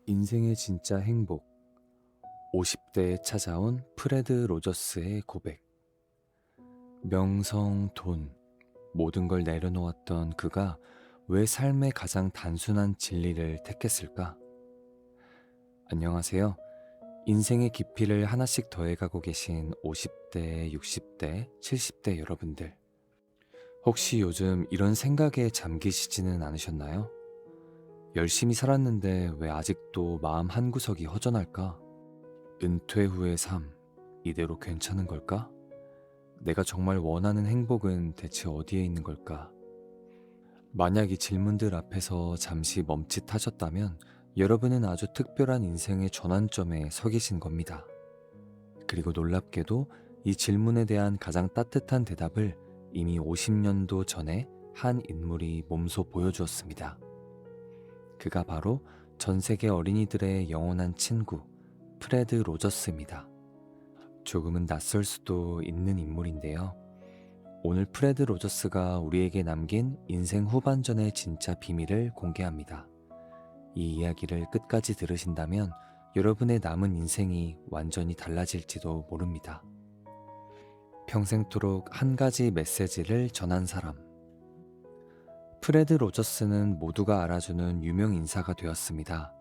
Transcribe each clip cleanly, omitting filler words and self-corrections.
인생의 진짜 행복. 50대에 찾아온 프레드 로저스의 고백. 명성, 돈, 모든 걸 내려놓았던 그가 왜 삶의 가장 단순한 진리를 택했을까? 안녕하세요. 인생의 깊이를 하나씩 더해가고 계신 50대, 60대, 70대 여러분들. 혹시 요즘 이런 생각에 잠기시지는 않으셨나요? 열심히 살았는데 왜 아직도 마음 한구석이 허전할까? 은퇴 후의 삶, 이대로 괜찮은 걸까? 내가 정말 원하는 행복은 대체 어디에 있는 걸까? 만약 이 질문들 앞에서 잠시 멈칫하셨다면 여러분은 아주 특별한 인생의 전환점에 서 계신 겁니다. 그리고 놀랍게도 이 질문에 대한 가장 따뜻한 대답을 이미 50년도 전에 한 인물이 몸소 보여주었습니다. 그가 바로 전 세계 어린이들의 영원한 친구, 프레드 로저스입니다. 조금은 낯설 수도 있는 인물인데요. 오늘 프레드 로저스가 우리에게 남긴 인생 후반전의 진짜 비밀을 공개합니다. 이 이야기를 끝까지 들으신다면 여러분의 남은 인생이 완전히 달라질지도 모릅니다. 평생토록 한 가지 메시지를 전한 사람. 프레드 로저스는 모두가 알아주는 유명 인사가 되었습니다.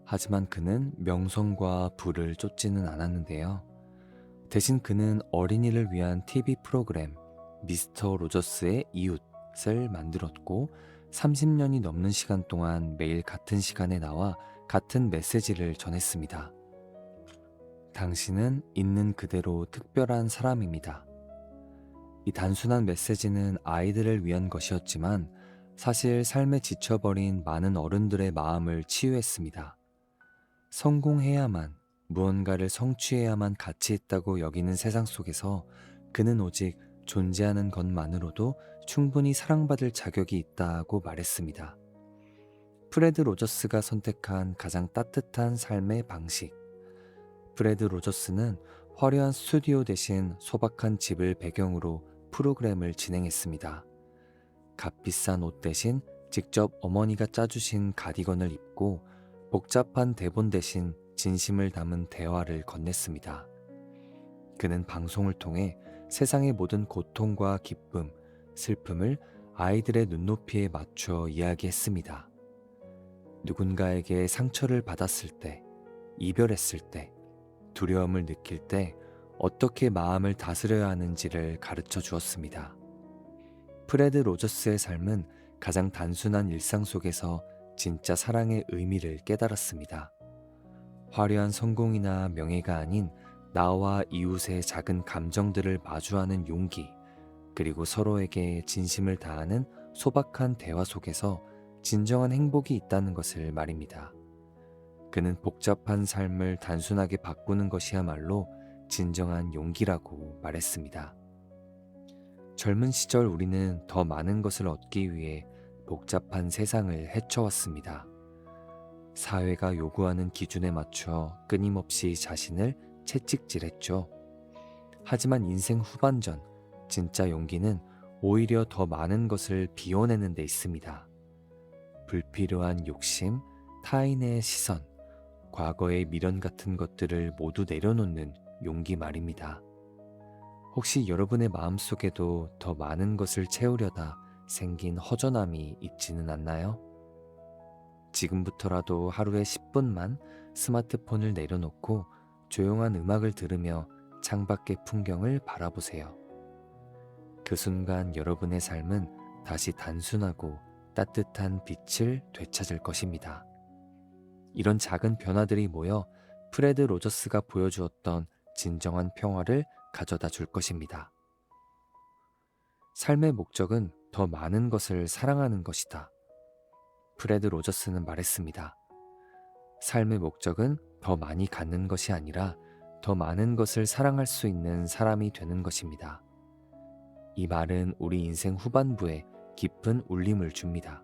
하지만 그는 명성과 부를 쫓지는 않았는데요. 대신 그는 어린이를 위한 TV 프로그램 미스터 로저스의 이웃을 만들었고 30년이 넘는 시간 동안 매일 같은 시간에 나와 같은 메시지를 전했습니다. 당신은 있는 그대로 특별한 사람입니다. 이 단순한 메시지는 아이들을 위한 것이었지만 사실 삶에 지쳐버린 많은 어른들의 마음을 치유했습니다. 성공해야만, 무언가를 성취해야만 가치 있다고 여기는 세상 속에서 그는 오직 존재하는 것만으로도 충분히 사랑받을 자격이 있다고 말했습니다. 프레드 로저스가 선택한 가장 따뜻한 삶의 방식. 프레드 로저스는 화려한 스튜디오 대신 소박한 집을 배경으로 프로그램을 진행했습니다. 값비싼 옷 대신 직접 어머니가 짜주신 가디건을 입고 복잡한 대본 대신 진심을 담은 대화를 건넸습니다. 그는 방송을 통해 세상의 모든 고통과 기쁨, 슬픔을 아이들의 눈높이에 맞춰 이야기했습니다. 누군가에게 상처를 받았을 때, 이별했을 때, 두려움을 느낄 때 어떻게 마음을 다스려야 하는지를 가르쳐 주었습니다. 프레드 로저스의 삶은 가장 단순한 일상 속에서 진짜 사랑의 의미를 깨달았습니다. 화려한 성공이나 명예가 아닌 나와 이웃의 작은 감정들을 마주하는 용기, 그리고 서로에게 진심을 다하는 소박한 대화 속에서 진정한 행복이 있다는 것을 말입니다. 그는 복잡한 삶을 단순하게 바꾸는 것이야말로 진정한 용기라고 말했습니다. 젊은 시절 우리는 더 많은 것을 얻기 위해 복잡한 세상을 헤쳐왔습니다. 사회가 요구하는 기준에 맞춰 끊임없이 자신을 채찍질했죠. 하지만 인생 후반전, 진짜 용기는 오히려 더 많은 것을 비워내는 데 있습니다. 불필요한 욕심, 타인의 시선, 과거의 미련 같은 것들을 모두 내려놓는 용기 말입니다. 혹시 여러분의 마음속에도 더 많은 것을 채우려다 생긴 허전함이 있지는 않나요? 지금부터라도 하루에 10분만 스마트폰을 내려놓고 조용한 음악을 들으며 창밖의 풍경을 바라보세요. 그 순간 여러분의 삶은 다시 단순하고 따뜻한 빛을 되찾을 것입니다. 이런 작은 변화들이 모여 프레드 로저스가 보여주었던 진정한 평화를 가져다 줄 것입니다. 삶의 목적은 더 많은 것을 사랑하는 것이다. 프레드 로저스는 말했습니다. 삶의 목적은 더 많이 갖는 것이 아니라 더 많은 것을 사랑할 수 있는 사람이 되는 것입니다. 이 말은 우리 인생 후반부에 깊은 울림을 줍니다.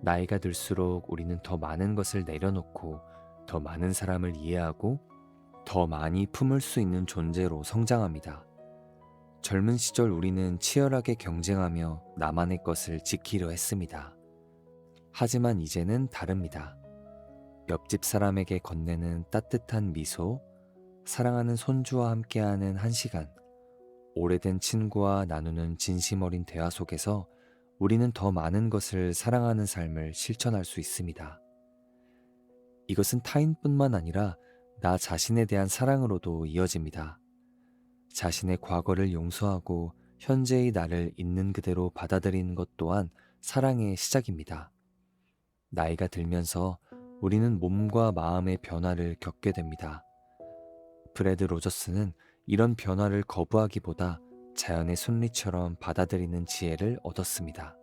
나이가 들수록 우리는 더 많은 것을 내려놓고 더 많은 사람을 이해하고 더 많이 품을 수 있는 존재로 성장합니다. 젊은 시절 우리는 치열하게 경쟁하며 나만의 것을 지키려 했습니다. 하지만 이제는 다릅니다. 옆집 사람에게 건네는 따뜻한 미소, 사랑하는 손주와 함께하는 한 시간, 오래된 친구와 나누는 진심 어린 대화 속에서 우리는 더 많은 것을 사랑하는 삶을 실천할 수 있습니다. 이것은 타인뿐만 아니라 나 자신에 대한 사랑으로도 이어집니다. 자신의 과거를 용서하고 현재의 나를 있는 그대로 받아들이는 것 또한 사랑의 시작입니다. 나이가 들면서 우리는 몸과 마음의 변화를 겪게 됩니다. 프레드 로저스는 이런 변화를 거부하기보다 자연의 순리처럼 받아들이는 지혜를 얻었습니다.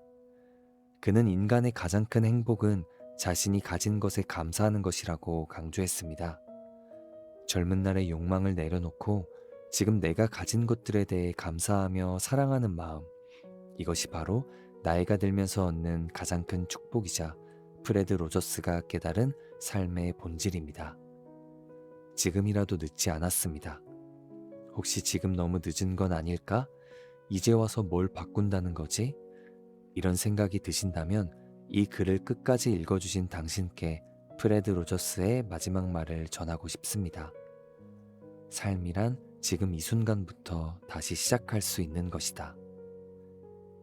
그는 인간의 가장 큰 행복은 자신이 가진 것에 감사하는 것이라고 강조했습니다. 젊은 날의 욕망을 내려놓고 지금 내가 가진 것들에 대해 감사하며 사랑하는 마음, 이것이 바로 나이가 들면서 얻는 가장 큰 축복이자 프레드 로저스가 깨달은 삶의 본질입니다. 지금이라도 늦지 않았습니다. 혹시 지금 너무 늦은 건 아닐까? 이제 와서 뭘 바꾼다는 거지? 이런 생각이 드신다면 이 글을 끝까지 읽어주신 당신께 프레드 로저스의 마지막 말을 전하고 싶습니다. 삶이란 지금 이 순간부터 다시 시작할 수 있는 것이다.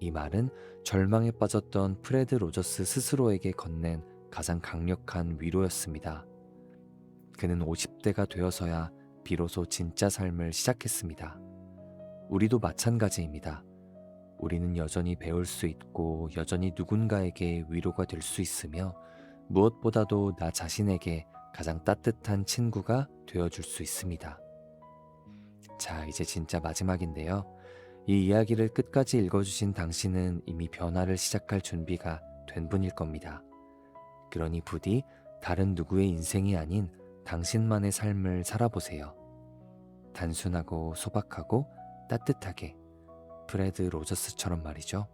이 말은 절망에 빠졌던 프레드 로저스 스스로에게 건넨 가장 강력한 위로였습니다. 그는 50대가 되어서야 비로소 진짜 삶을 시작했습니다. 우리도 마찬가지입니다. 우리는 여전히 배울 수 있고 여전히 누군가에게 위로가 될 수 있으며 무엇보다도 나 자신에게 가장 따뜻한 친구가 되어줄 수 있습니다. 자, 이제 진짜 마지막인데요. 이 이야기를 끝까지 읽어주신 당신은 이미 변화를 시작할 준비가 된 분일 겁니다. 그러니 부디 다른 누구의 인생이 아닌 당신만의 삶을 살아보세요. 단순하고 소박하고 따뜻하게, 프레드 로저스처럼 말이죠.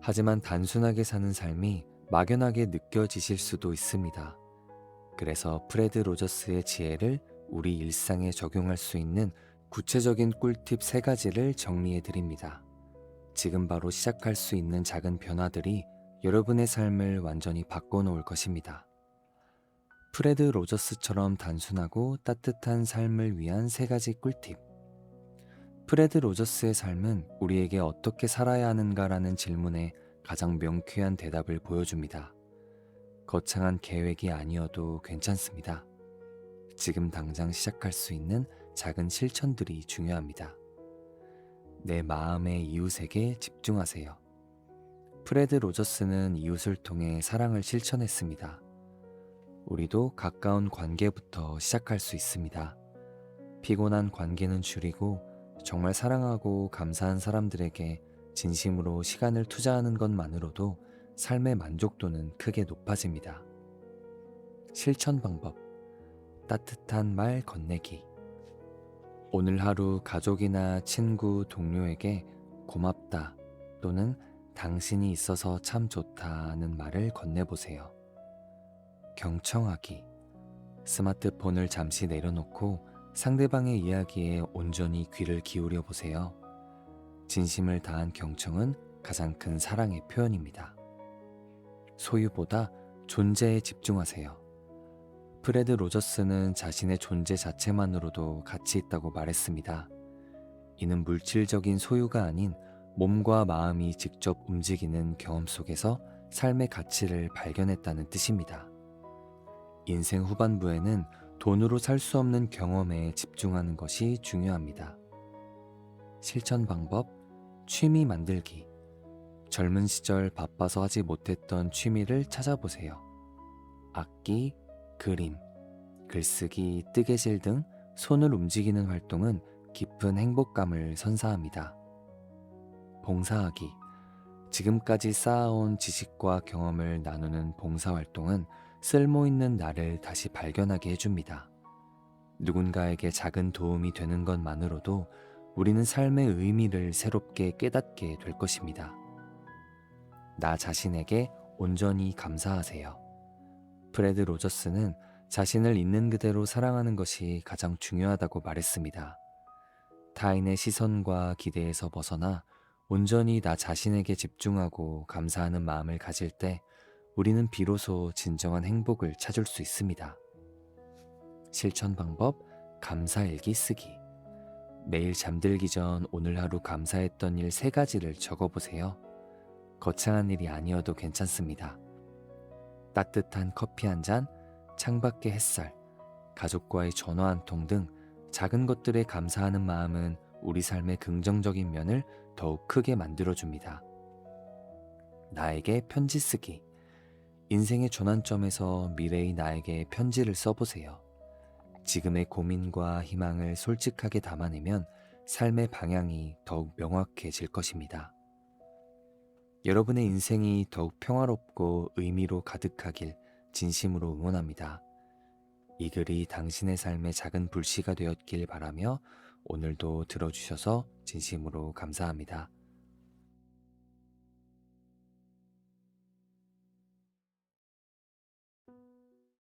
하지만 단순하게 사는 삶이 막연하게 느껴지실 수도 있습니다. 그래서 프레드 로저스의 지혜를 우리 일상에 적용할 수 있는 구체적인 꿀팁 3가지를 정리해 드립니다. 지금 바로 시작할 수 있는 작은 변화들이 여러분의 삶을 완전히 바꿔놓을 것입니다. 프레드 로저스처럼 단순하고 따뜻한 삶을 위한 3가지 꿀팁. 프레드 로저스의 삶은 우리에게 어떻게 살아야 하는가라는 질문에 가장 명쾌한 대답을 보여줍니다. 거창한 계획이 아니어도 괜찮습니다. 지금 당장 시작할 수 있는 작은 실천들이 중요합니다. 내 마음의 이웃에게 집중하세요. 프레드 로저스는 이웃을 통해 사랑을 실천했습니다. 우리도 가까운 관계부터 시작할 수 있습니다. 피곤한 관계는 줄이고 정말 사랑하고 감사한 사람들에게 진심으로 시간을 투자하는 것만으로도 삶의 만족도는 크게 높아집니다. 실천 방법. 따뜻한 말 건네기. 오늘 하루 가족이나 친구, 동료에게 고맙다 또는 당신이 있어서 참 좋다는 말을 건네보세요. 경청하기. 스마트폰을 잠시 내려놓고 상대방의 이야기에 온전히 귀를 기울여 보세요. 진심을 다한 경청은 가장 큰 사랑의 표현입니다. 소유보다 존재에 집중하세요. 프레드 로저스는 자신의 존재 자체만으로도 가치 있다고 말했습니다. 이는 물질적인 소유가 아닌 몸과 마음이 직접 움직이는 경험 속에서 삶의 가치를 발견했다는 뜻입니다. 인생 후반부에는 돈으로 살 수 없는 경험에 집중하는 것이 중요합니다. 실천 방법, 취미 만들기. 젊은 시절 바빠서 하지 못했던 취미를 찾아보세요. 악기, 그림, 글쓰기, 뜨개질 등 손을 움직이는 활동은 깊은 행복감을 선사합니다. 봉사하기. 지금까지 쌓아온 지식과 경험을 나누는 봉사활동은 쓸모있는 나를 다시 발견하게 해줍니다. 누군가에게 작은 도움이 되는 것만으로도 우리는 삶의 의미를 새롭게 깨닫게 될 것입니다. 나 자신에게 온전히 감사하세요. 프레드 로저스는 자신을 있는 그대로 사랑하는 것이 가장 중요하다고 말했습니다. 타인의 시선과 기대에서 벗어나 온전히 나 자신에게 집중하고 감사하는 마음을 가질 때 우리는 비로소 진정한 행복을 찾을 수 있습니다. 실천 방법, 감사일기 쓰기. 매일 잠들기 전 오늘 하루 감사했던 일 3가지를 적어보세요. 거창한 일이 아니어도 괜찮습니다. 따뜻한 커피 한 잔, 창밖의 햇살, 가족과의 전화 한 통 등 작은 것들에 감사하는 마음은 우리 삶의 긍정적인 면을 더욱 크게 만들어줍니다. 나에게 편지 쓰기. 인생의 전환점에서 미래의 나에게 편지를 써보세요. 지금의 고민과 희망을 솔직하게 담아내면 삶의 방향이 더욱 명확해질 것입니다. 여러분의 인생이 더욱 평화롭고 의미로 가득하길 진심으로 응원합니다. 이 글이 당신의 삶의 작은 불씨가 되었길 바라며 오늘도 들어주셔서 진심으로 감사합니다.